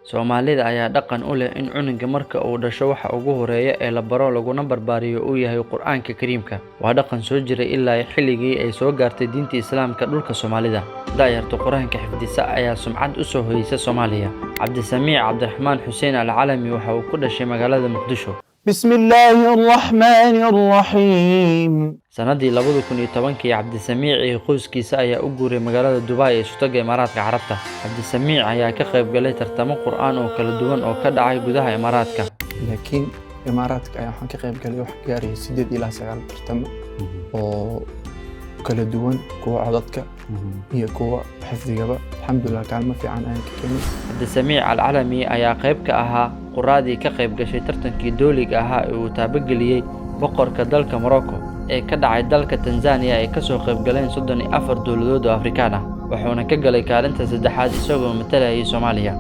Soomaalida ayaa dhaqan u leh in cunuga marka uu dhasho waxa ugu horeeya ee la baro laguna barbaariyo uu yahay Qur'aanka Kariimka. Waa dhaqan soo jiray ilaa xilligii ay soo gaartay diinta Islaamka dhulka Soomaalida. Da'yarta Qur'aanka xifdisa ayaa sumcad u soo hoyisa Soomaaliya. Cabdisamiic Cabdiraxmaan Xuseen Alcalami waxa uu ku dhashay magaalada Muqdisho. بسم الله الرحمن الرحيم Sanadii 2010 Cabdisamiic iyo qoyskiisa ayaa u guuray magaalada Dubai ee Sultanka Imaaraadka Carabta. Cabdisamiic ayaa ka qayb galay tartamo Qur'aan oo kala duwan oo ka dhacay gudaha Imaaraadka. laakiin imaaraadka ayaa waxaan ka qayb galay wax gaaraya 8 ilaa 9 tartamo oo kala duwan kuwa codadka iyo kuwa xifdigaba. alxamdulillah kaalmo fiican ayaan ka keenay. Cabdisamiic Alcalami ayaa qayb ka ahaa quraadii ka qayb gashay tartankii dooliga ahaa ee uu taabageliyay boqorka dalka Morocco ee ka dhacay dalka Tanzania ee ka soo qayb galeen 34 dawladood oo Afrikaan ah. Wuxuuna ka galay kaalinta saddexaad isagoo matalayay Soomaaliya.